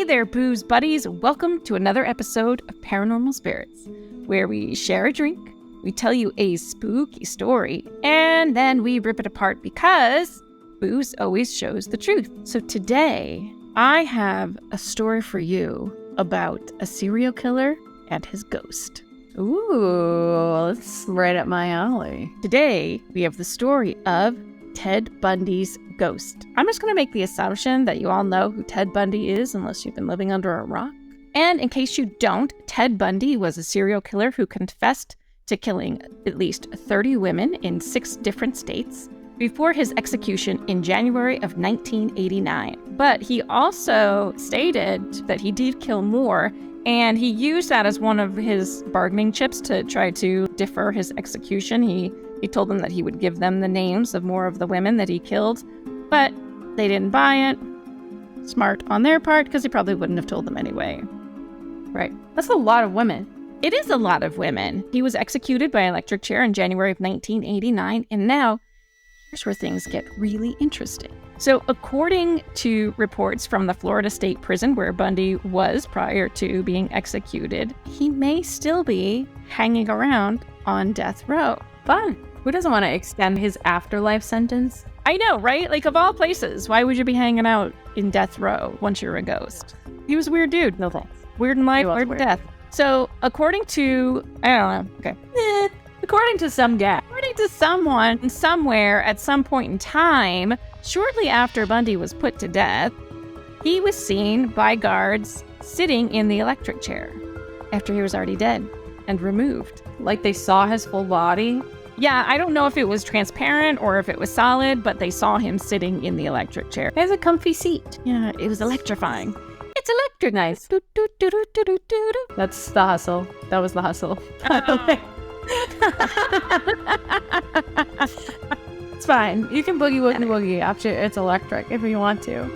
Hey there, booze buddies. Welcome to another episode of Paranormal Spirits, where we share a drink, we tell you a spooky story, and then we rip it apart because booze always shows the truth. So today, I have a story for you about a serial killer and his ghost. Ooh, that's right up my alley. Today, we have the story of Ted Bundy's ghost. I'm just going to make the assumption that you all know who Ted Bundy is unless you've been living under a rock. And in case you don't, Ted Bundy was a serial killer who confessed to killing at least 30 women in 6 different states before his execution in January of 1989. But he also stated that he did kill more, and he used that as one of his bargaining chips to try to defer his execution. He told them that he would give them the names of more of the women that he killed, but they didn't buy it. Smart on their part, because he probably wouldn't have told them anyway. Right. That's a lot of women. It is a lot of women. He was executed by electric chair in January of 1989, and now here's where things get really interesting. So according to reports from the Florida State Prison where Bundy was prior to being executed, he may still be hanging around on death row. Fun. Who doesn't want to extend his afterlife sentence? I know, right? Like, of all places, why would you be hanging out in death row once you're a ghost? He was a weird dude. No thanks. Weird in life, weird in death. So, according to, I don't know, okay. According to some guy. According to someone, somewhere, at some point in time, shortly after Bundy was put to death, he was seen by guards sitting in the electric chair after he was already dead and removed. Like they saw his full body? Yeah, I don't know if it was transparent or if it was solid, but they saw him sitting in the electric chair. He has a comfy seat. Yeah, it was electrifying. It's electric. Nice. That's the hustle. That was the hustle. It's fine. You can boogie woogie after it's electric if you want to.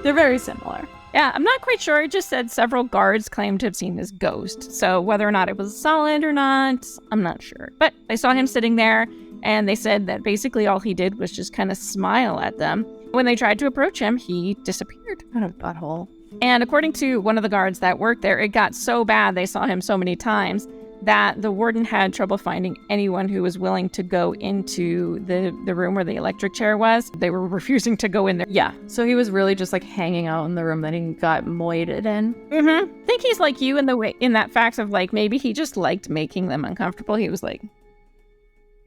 They're very similar. Yeah, I'm not quite sure. It just said several guards claimed to have seen his ghost. So whether or not it was solid or not, I'm not sure. But they saw him sitting there, and they said that basically all he did was just kind of smile at them. When they tried to approach him, he disappeared. What a butthole. And according to one of the guards that worked there, it got so bad they saw him so many times that the warden had trouble finding anyone who was willing to go into the room where the electric chair was. They were refusing to go in there. Yeah, so he was really just like hanging out in the room that he got moited in. I think he's like you in that fact of like maybe he just liked making them uncomfortable. He was like,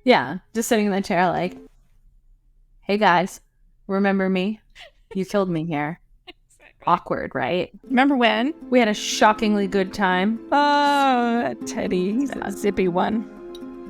yeah, just sitting in the chair like, hey guys, remember me? You killed me here. Awkward, right? Remember when? We had a shockingly good time. Oh, Teddy. He's a zippy one.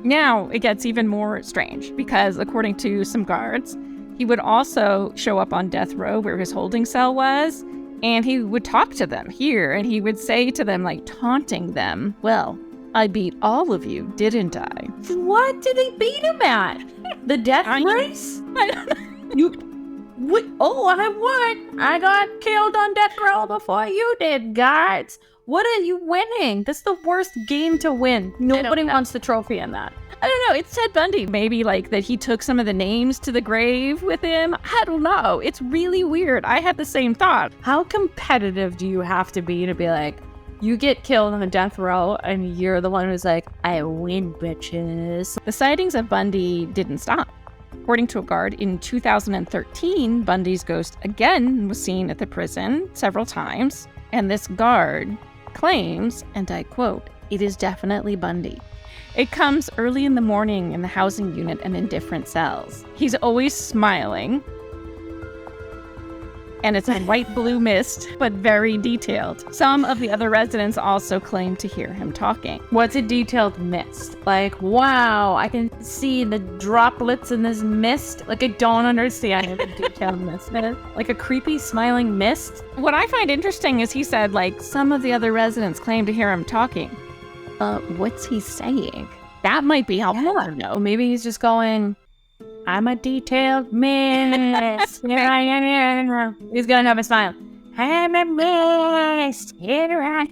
Now it gets even more strange because according to some guards, he would also show up on death row where his holding cell was, and he would talk to them here, and he would say to them, like taunting them, well, I beat all of you, didn't I? What did they beat him at? The death race? I don't know. What? Oh, I won. I got killed on death row before you did, guards. What are you winning? That's the worst game to win. Nobody wants the trophy in that. I don't know. It's Ted Bundy. Maybe like that he took some of the names to the grave with him. I don't know. It's really weird. I had the same thought. How competitive do you have to be like, you get killed on the death row and you're the one who's like, I win, bitches. The sightings of Bundy didn't stop. According to a guard, in 2013, Bundy's ghost again was seen at the prison several times, and this guard claims, and I quote, it is definitely Bundy. It comes early in the morning in the housing unit and in different cells. He's always smiling, and it's a white-blue mist, but very detailed. Some of the other residents also claim to hear him talking. What's a detailed mist? Like, wow, I can see the droplets in this mist. Like, I don't understand what a detailed mist is. Like a creepy smiling mist? What I find interesting is he said, like, some of the other residents claim to hear him talking. What's he saying? That might be helpful. I don't know. Maybe he's just going, I'm a detailed mist. Here I am. He's gonna have a smile. I'm a mist. Here I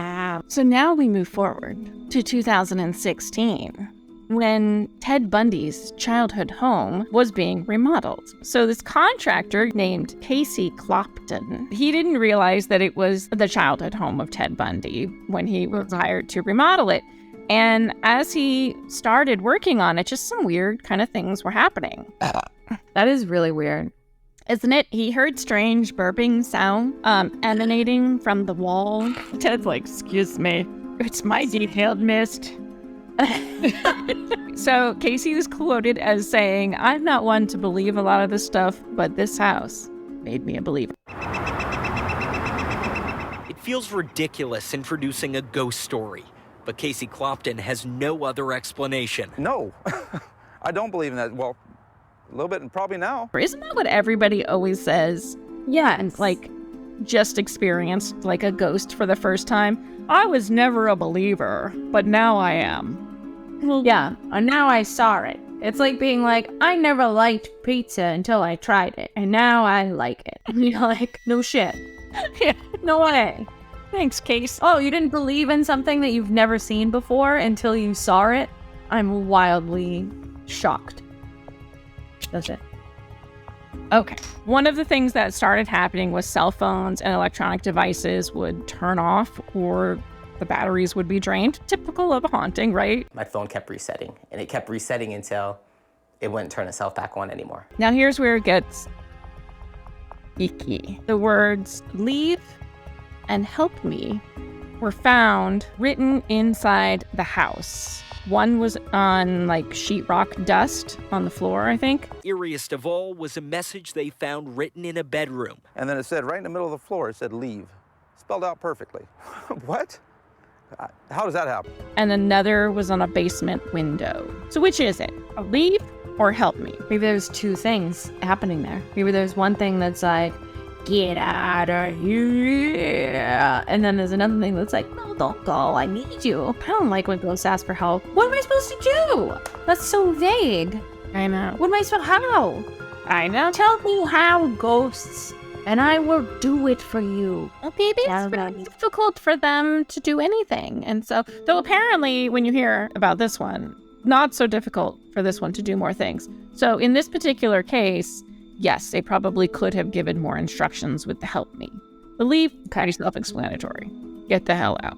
am. So now we move forward to 2016. when Ted Bundy's childhood home was being remodeled. So this contractor named Casey Clopton, he didn't realize that it was the childhood home of Ted Bundy when he was hired to remodel it. And as he started working on it, just some weird kind of things were happening. That is really weird. Isn't it? He heard strange burping sound emanating from the wall. Ted's like, excuse me, it's my detailed mist. So Casey was quoted as saying, I'm not one to believe a lot of this stuff, but this house made me a believer. It feels ridiculous introducing a ghost story, but Casey Clopton has no other explanation. No, I don't believe in that. Well, a little bit, and probably now. Isn't that what everybody always says? Yeah, And like, just experienced like a ghost for the first time. I was never a believer, but now I am. well, yeah. And now I saw it. It's like being like, I never liked pizza until I tried it, and now I like it. And you're like, no shit. Yeah. No way. Thanks, Case. Oh, you didn't believe in something that you've never seen before until you saw it? I'm wildly shocked. That's it. Okay. One of the things that started happening was cell phones and electronic devices would turn off or the batteries would be drained. Typical of a haunting, right? My phone kept resetting, and it kept resetting until it wouldn't turn itself back on anymore. Now here's where it gets icky. The words leave and help me were found written inside the house. One was on like sheetrock dust on the floor, I think. Eeriest of all was a message they found written in a bedroom. And then it said right in the middle of the floor, it said leave. Spelled out perfectly. What? How does that happen? And another was on a basement window. So which is it? A leave or help me? Maybe there's two things happening there. Maybe there's one thing that's like, get out of here. And then there's another thing that's like, no, don't go. I need you. I don't like when ghosts ask for help. What am I supposed to do? That's so vague. I know. What am I supposed to how? I know. Tell me how, ghosts, and I will do it for you. Well, maybe Yeah, it's really right. difficult for them to do anything. And so, though apparently when you hear about this one, not so difficult for this one to do more things. So in this particular case, yes, they probably could have given more instructions with the help me. The leave, kind of self-explanatory. Get the hell out.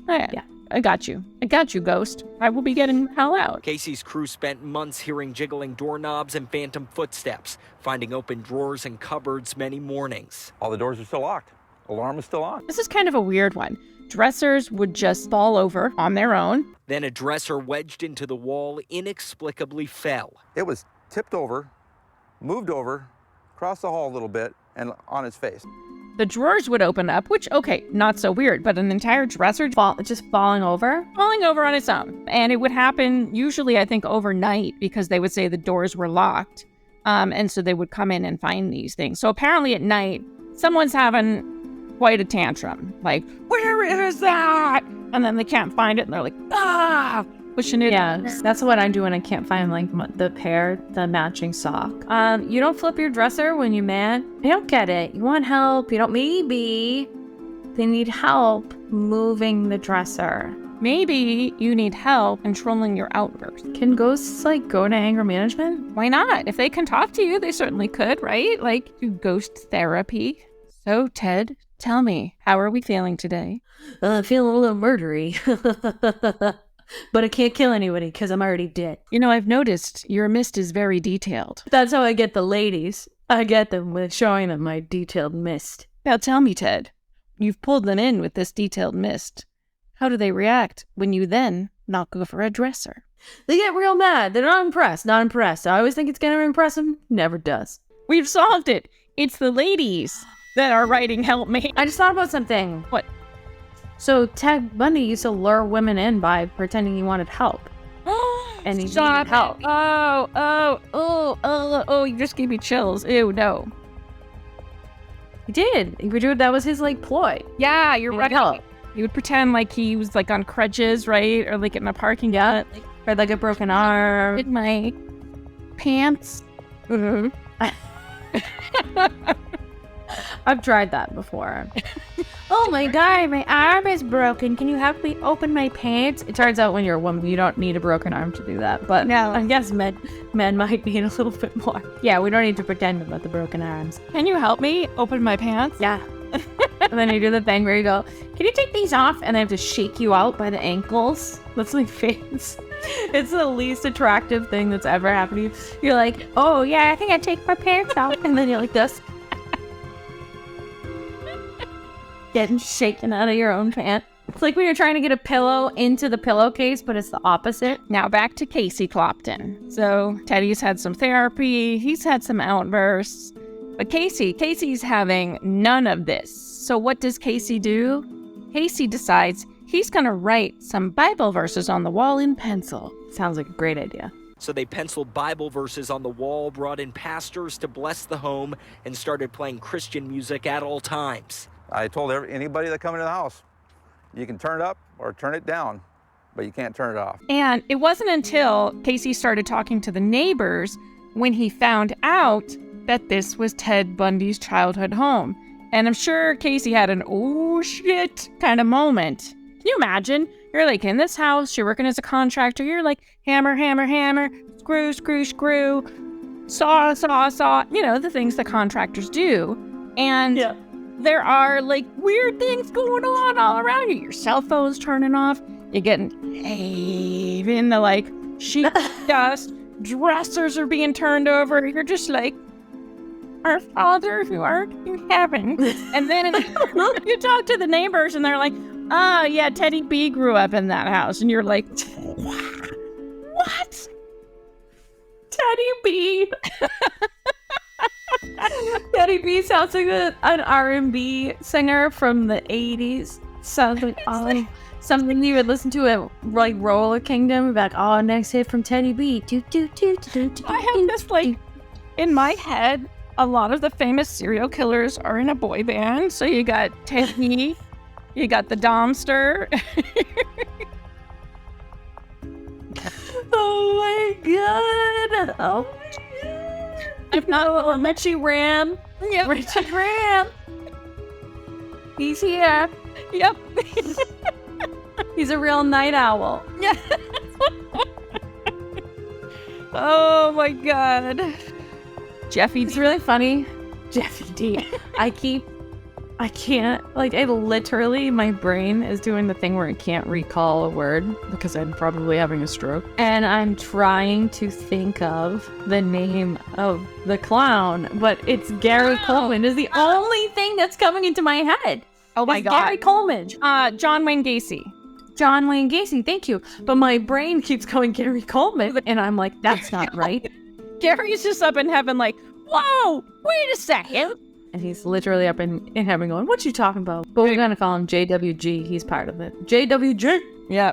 Yeah. I got you. I got you, ghost. I will be getting the hell out. Casey's crew spent months hearing jiggling doorknobs and phantom footsteps, finding open drawers and cupboards many mornings. All the doors are still locked. Alarm is still on. This is kind of a weird one. Dressers would just fall over on their own. Then a dresser wedged into the wall inexplicably fell. It was tipped over, moved over, across the hall a little bit, and on its face. The drawers would open up, which, okay, not so weird, but an entire dresser Just falling over? falling over on its own. And it would happen usually, I think, overnight because they would say the doors were locked. And so they would come in and find these things. So apparently at night, someone's having quite a tantrum. Like, where is that? And then they can't find it and they're like, ah, pushing it. Yeah, that's what I do when I can't find like the matching sock. You don't flip your dresser when you're mad. I don't get it. You want help? You don't. Maybe they need help moving the dresser. Maybe you need help controlling your outburst. Can ghosts like go to anger management? Why not? If they can talk to you, they certainly could, right? Like, do ghost therapy. So, Ted, tell me, how are we feeling today? I feel a little murdery. But I can't kill anybody because I'm already dead. You know, I've noticed your mist is very detailed. That's how I get the ladies. I get them with showing them my detailed mist. Now tell me, Ted, you've pulled them in with this detailed mist. How do they react when you then knock over a dresser? They get real mad. They're not impressed. I always think it's going to impress them. Never does. We've solved it. It's the ladies that are writing help me. I just thought about something. What? So Ted Bundy used to lure women in by pretending he wanted help. And he Stop needed help. it. Oh, you just gave me chills. Ew, no. He did. That was his like ploy. Yeah, you're He right. needed help. He would pretend like he was like on crutches, right? Or like in a parking lot. Like, Or like a broken arm. in my pants. I've tried that before. oh my God, my arm is broken. Can you help me open my pants? It turns out when you're a woman, you don't need a broken arm to do that. But No. I guess men might need a little bit more. Yeah, we don't need to pretend about the broken arms. Can you help me open my pants? Yeah. And then you do the thing where you go, can you take these off? And I have to shake you out by the ankles. That's my face. It's the least attractive thing that's ever happened to you. You're like, oh yeah, I think I take my pants off. And then you're like this. Getting shaken out of your own pants. It's like when you're trying to get a pillow into the pillowcase, but it's the opposite. Now back to Casey Clopton. So Teddy's had some therapy. He's had some outbursts. But Casey's having none of this. So what does Casey do? Casey decides he's going to write some Bible verses on the wall in pencil. Sounds like a great idea. So they penciled Bible verses on the wall, brought in pastors to bless the home, and started playing Christian music at all times. I told anybody that come into the house, you can turn it up or turn it down, but you can't turn it off. And it wasn't until Casey started talking to the neighbors when he found out that this was Ted Bundy's childhood home. And I'm sure Casey had an oh shit kind of moment. Can you imagine? You're like in this house, you're working as a contractor, you're like hammer, hammer, hammer, screw, screw, screw, saw, saw, saw, you know, the things that contractors do. And there are like weird things going on all around you. Your cell phone's turning off, you're getting in the like sheet dust, dressers are being turned over, you're just like, our Father who art in heaven. And then you talk to the neighbors and they're like, oh yeah, Teddy B grew up in that house. And you're like, what? Teddy B. Teddy B sounds like an R&B singer from the 80s. Sounds like something you would listen to at like Roller Kingdom. Like, oh, next hit from Teddy B. I have this like in my head. A lot of the famous serial killers are in a boy band. So you got Teddy, you got the Domster. Oh my God. Oh my God. If not a little Richie Ram. Yep. Richie Ram. He's here. Yep. He's a real night owl. Yeah. Oh my God. Jeffy, it's really funny. Jeffy D. I can't, like, I literally, my brain is doing the thing where I can't recall a word because I'm probably having a stroke. And I'm trying to think of the name of the clown, but it's Gary Coleman is the only thing that's coming into my head. Oh my God. Gary Coleman. John Wayne Gacy. John Wayne Gacy, thank you. But my brain keeps going Gary Coleman, and I'm like, that's not right. Gary's just up in heaven like, whoa, wait a second. And he's literally up in heaven going, what you talking about? But we're going to call him JWG. He's part of it. JWG. Yeah.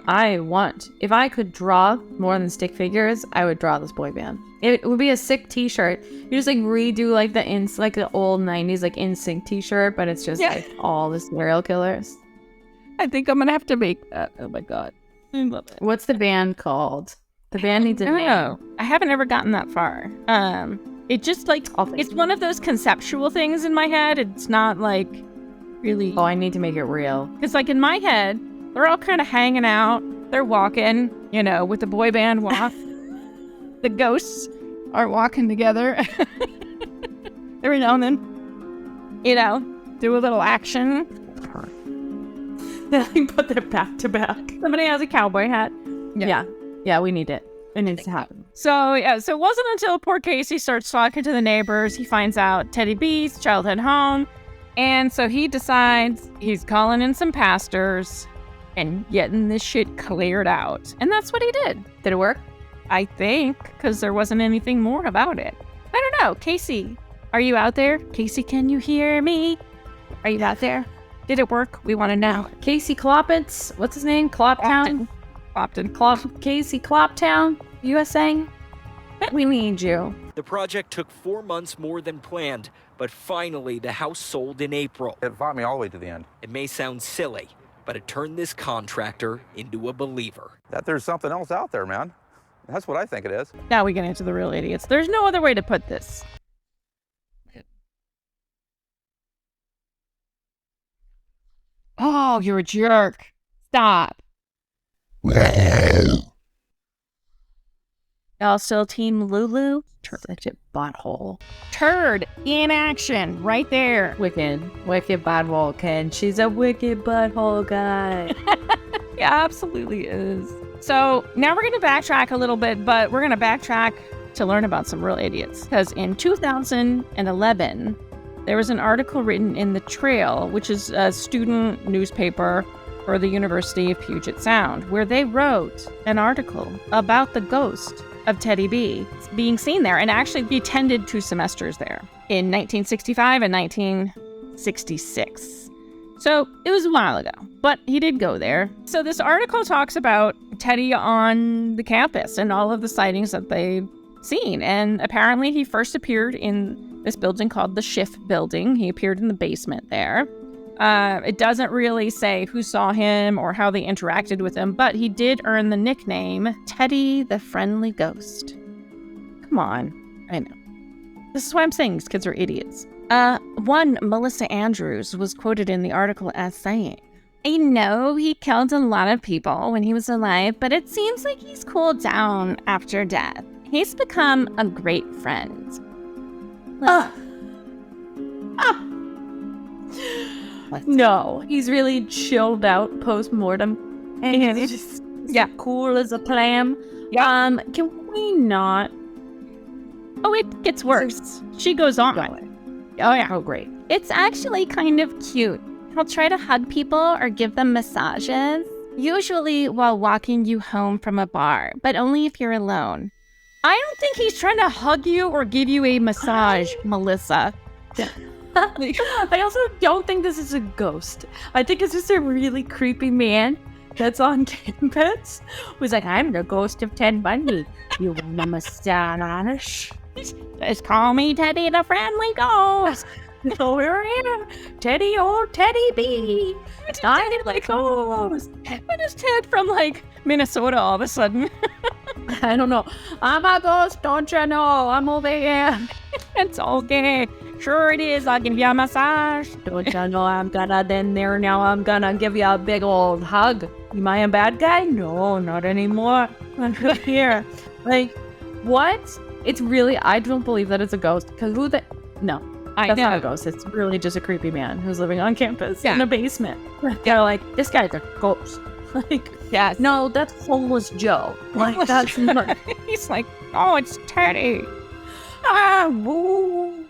If I could draw more than stick figures, I would draw this boy band. It would be a sick t-shirt. You just like redo like the old 90s like NSYNC t-shirt, but it's just like all the serial killers. I think I'm going to have to make that. Oh my God. I love it. What's the band called? The band needs a name. No, I haven't ever gotten that far. It just like, it's one of those conceptual things in my head. It's not like really. Oh, I need to make it real. Because like in my head, they're all kind of hanging out. They're walking, you know, with the boy band walk. The ghosts are walking together. Every now and then, you know, do a little action. They put their back to back. Somebody has a cowboy hat. Yeah, we need it. It needs to happen. So it wasn't until poor Casey starts talking to the neighbors, he finds out Teddy B's childhood home. And so he decides he's calling in some pastors and getting this shit cleared out. And that's what he did. Did it work? I think, because there wasn't anything more about it. I don't know. Casey, are you out there? Casey, can you hear me? Are you out there? Did it work? We want to know. Casey Cloppitz. What's his name? Cloptown? Casey Cloptown, USA. We need you. The project took 4 months more than planned, but finally the house sold in April. It fought me all the way to the end. It may sound silly, but it turned this contractor into a believer. That there's something else out there, man. That's what I think it is. Now we get into the real idiots. There's no other way to put this. Oh, you're a jerk. Stop. Y'all still Team Lulu? Such a butthole. Turd in action right there. Wicked butthole, Ken. She's a wicked butthole guy. Yeah, absolutely is. So now we're going to backtrack a little bit, but we're going to backtrack to learn about some real idiots. Because in 2011, there was an article written in The Trail, which is a student newspaper for the University of Puget Sound, where they wrote an article about the ghost of Teddy B being seen there, and actually he attended 2 semesters there in 1965 and 1966. So it was a while ago, but he did go there. So this article talks about Teddy on the campus and all of the sightings that they've seen. And apparently he first appeared in this building called the Schiff Building. He appeared in the basement there. It doesn't really say who saw him or how they interacted with him, but he did earn the nickname Teddy the Friendly Ghost. Come on. I know. This is why I'm saying these kids are idiots. One Melissa Andrews was quoted in the article as saying, I know he killed a lot of people when he was alive, but it seems like he's cooled down after death. He's become a great friend. No, he's really chilled out post-mortem. And he's just cool as a clam. Yeah. Can we not? Oh, it gets worse. She goes on. Oh, yeah. Oh, great. It's actually kind of cute. He'll try to hug people or give them massages, usually while walking you home from a bar, but only if you're alone. I don't think he's trying to hug you or give you a massage, Melissa. I also don't think this is a ghost. I think it's just a really creepy man that's on campus who's like, I'm the ghost of Ted Bundy. You want a massage? Just call me Teddy the Friendly Ghost. So we're here. Teddy, old Teddy B. I like ghost. When is Ted from, like, Minnesota all of a sudden? I don't know. I'm a ghost, don't you know? I'm over here. It's okay. Sure it is. I'll give you a massage. Don't you know I'm gonna give you a big old hug. Am I a bad guy? No, not anymore. I'm here. Like, what? It's really, I don't believe that it's a ghost. Because no, that's not a ghost. It's really just a creepy man who's living on campus in a basement. They're like, this guy's a ghost. Like, no, that's homeless Joe. Like, that's not. He's like, oh, it's Teddy. Woo.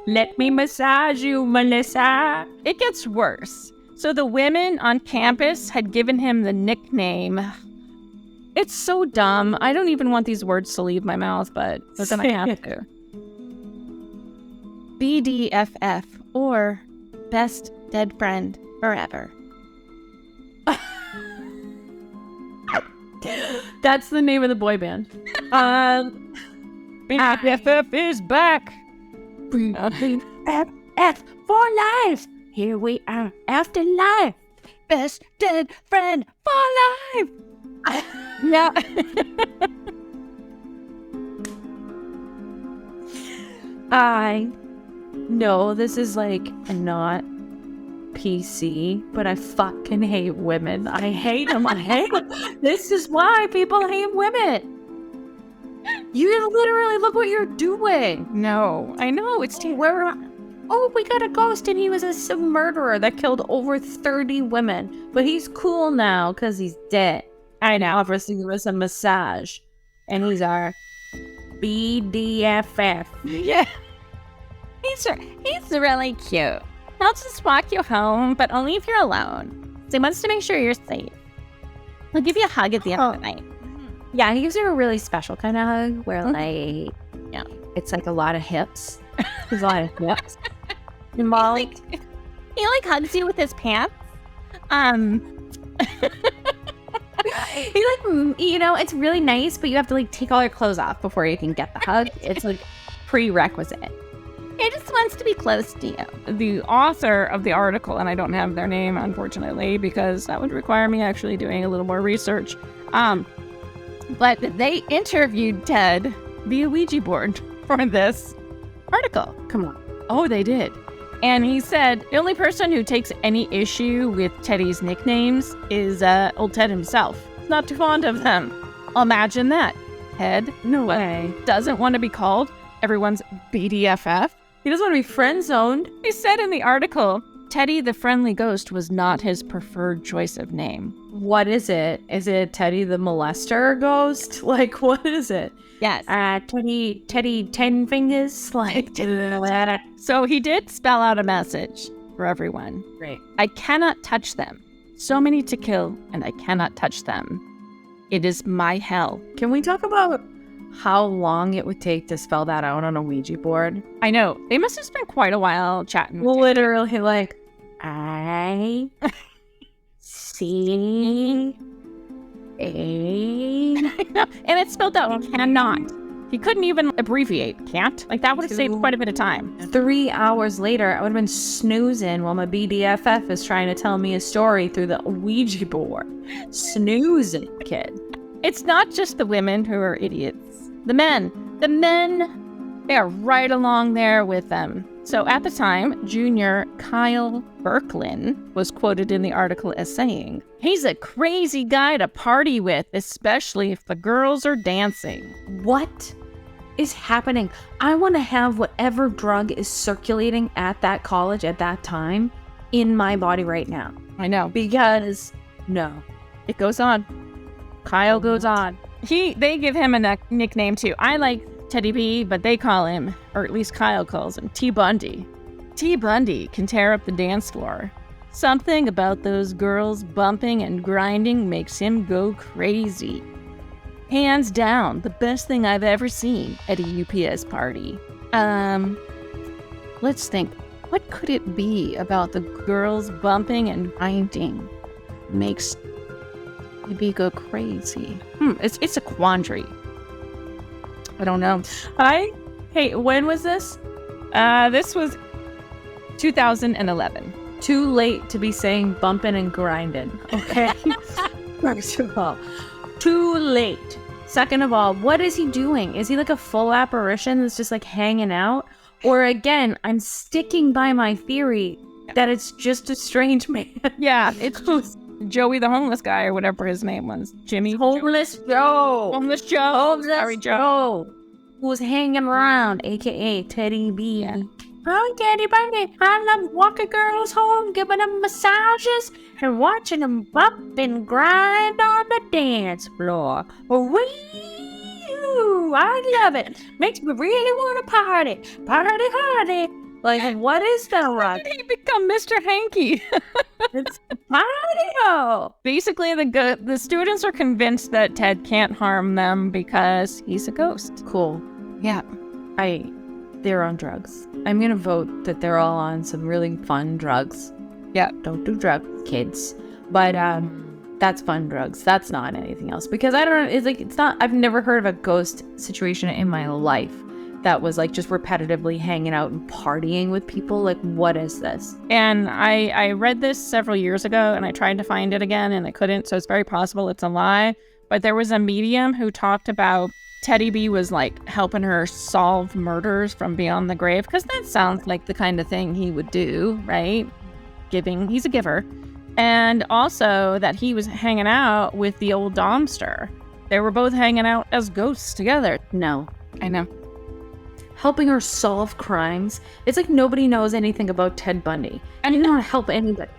Let me massage you, Melissa. It gets worse. So the women on campus had given him the nickname. It's so dumb. I don't even want these words to leave my mouth, but then I have to. BDFF, or Best Dead Friend Forever. That's the name of the boy band. BDFF is back. BDFF for life. Here we are after life. Best dead friend for life. Yeah. I know this is like not PC, but I fucking hate women. I hate them. This is why people hate women. You literally look what you're doing. No, I know. It's we got a ghost and he was a murderer that killed over 30 women. But he's cool now because he's dead. I know. Obviously, give us a massage. And he's our BDFF. Yeah. He's really cute. He'll just walk you home, but only if you're alone. So he wants to make sure you're safe. He'll give you a hug at the end of the night. Yeah, he gives you a really special kind of hug where, like, it's like a lot of hips. There's a lot of hips. And Molly, he hugs you with his pants. He it's really nice, but you have to take all your clothes off before you can get the hug. It's like prerequisite. He just wants to be close to you. The author of the article, and I don't have their name, unfortunately, because that would require me actually doing a little more research. But they interviewed Ted via Ouija board for this article. Come on. Oh, they did. And he said the only person who takes any issue with Teddy's nicknames is old Ted himself. He's not too fond of them. Imagine that. Ted No way. doesn't want to be called everyone's BDFF. He doesn't want to be friend zoned. He said in the article, Teddy the Friendly Ghost was not his preferred choice of name. What is it? Is it Teddy the Molester Ghost? Like, what is it? Yes. Teddy 10 Fingers? Like, So he did spell out a message for everyone. great. I cannot touch them. So many to kill, and I cannot touch them. It is my hell. Can we talk about how long it would take to spell that out on a Ouija board? I know. They must have spent quite a while chatting. Literally, like, I see a... And it's spelled out cannot. He couldn't even abbreviate can't. Like, that would have saved quite a bit of time. 3 hours later, I would have been snoozing while my BDFF is trying to tell me a story through the Ouija board. Snoozing, kid. It's not just the women who are idiots. The men, they are right along there with them. So at the time, Junior Kyle Berklin was quoted in the article as saying, he's a crazy guy to party with, especially if the girls are dancing. What is happening? I want to have whatever drug is circulating at that college at that time in my body right now. I know. Because, no. It goes on. Kyle goes on. They give him a nickname too. I like Teddy B, but they call him, or at least Kyle calls him, T. Bundy. T. Bundy can tear up the dance floor. Something about those girls bumping and grinding makes him go crazy. Hands down, the best thing I've ever seen at a UPS party. Let's think. What could it be about the girls bumping and grinding makes me go crazy? It's a quandary. I don't know. Hey, when was this? This was 2011. Too late to be saying bumping and grinding, okay? First of all, too late. Second of all, what is he doing? Is he like a full apparition that's just like hanging out? Or again, I'm sticking by my theory that it's just a strange man. Yeah, it's Joey the homeless guy or whatever his name was. Jimmy? Homeless Joe. Homeless Joe. Sorry, Joe. Who's hanging around, aka Teddy B. Yeah. Oh, Teddy Bundy, I love walking girls home, giving them massages, and watching them bump and grind on the dance floor. Woo! I love it. Makes me really want to party. Party hardy. Like, what is that, Rock? He become Mr. Hanky. It's party. Basically, the students are convinced that Ted can't harm them because he's a ghost. Cool. Yeah. They're on drugs. I'm gonna vote that they're all on some really fun drugs. Yeah. Don't do drugs, kids. But that's fun drugs. That's not anything else. Because I don't know, it's not, I've never heard of a ghost situation in my life that was like just repetitively hanging out and partying with people. Like, what is this? And I read this several years ago and I tried to find it again and I couldn't, so it's very possible it's a lie. But there was a medium who talked about Teddy B was like helping her solve murders from beyond the grave, because that sounds like the kind of thing he would do, right? He's a giver. And also that he was hanging out with the old Domster. They were both hanging out as ghosts together. No. I know. Helping her solve crimes. It's like nobody knows anything about Ted Bundy. And he didn't want to help anybody.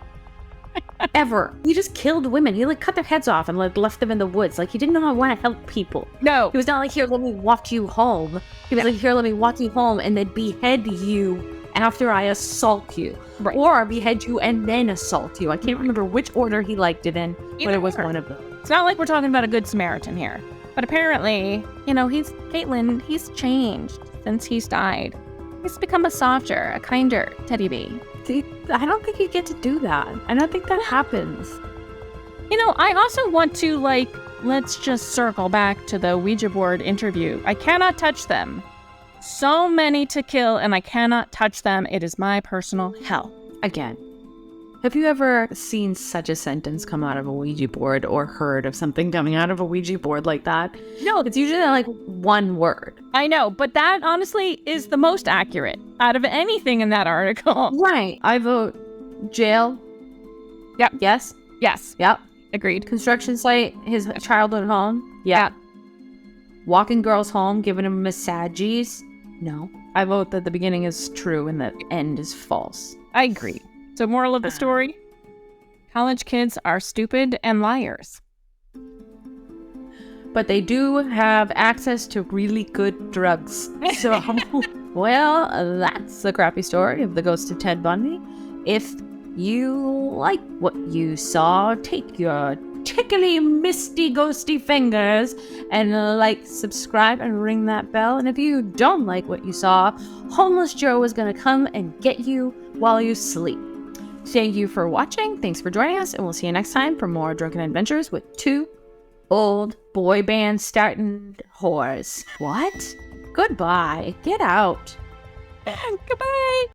Ever. He just killed women. He like cut their heads off and like left them in the woods. Like, he did not want to help people. No. He was not like, here, let me walk you home. He was like, here, let me walk you home and then behead you after I assault you. Right. Or behead you and then assault you. I can't remember which order he liked it in, but it was one of them. It's not like we're talking about a good Samaritan here. But apparently, he's changed since he's died. He's become a softer, a kinder Teddy B. I don't think you get to do that. I don't think that happens. I also want to, let's just circle back to the Ouija board interview. I cannot touch them. So many to kill, and I cannot touch them. It is my personal hell. Again, Have you ever seen such a sentence come out of a Ouija board or heard of something coming out of a Ouija board like that? No, It's usually like one word. I know, but that honestly is the most accurate out of anything in that article. Right. I vote jail. Yep. Yes. Yes, Yep. agreed. Construction site, his childhood home. Yeah. Walking girls home, giving him massages. No. I vote that the beginning is true and the end is false. I agree. So moral of the story, college kids are stupid and liars. But they do have access to really good drugs. So, well, that's the crappy story of the ghost of Ted Bundy. If you like what you saw, take your tickly, misty, ghosty fingers and like, subscribe, and ring that bell. And if you don't like what you saw, Homeless Joe is going to come and get you while you sleep. Thank you for watching. Thanks for joining us, and we'll see you next time for more drunken adventures with two old boy band starting whores. What? Goodbye. Get out. Goodbye.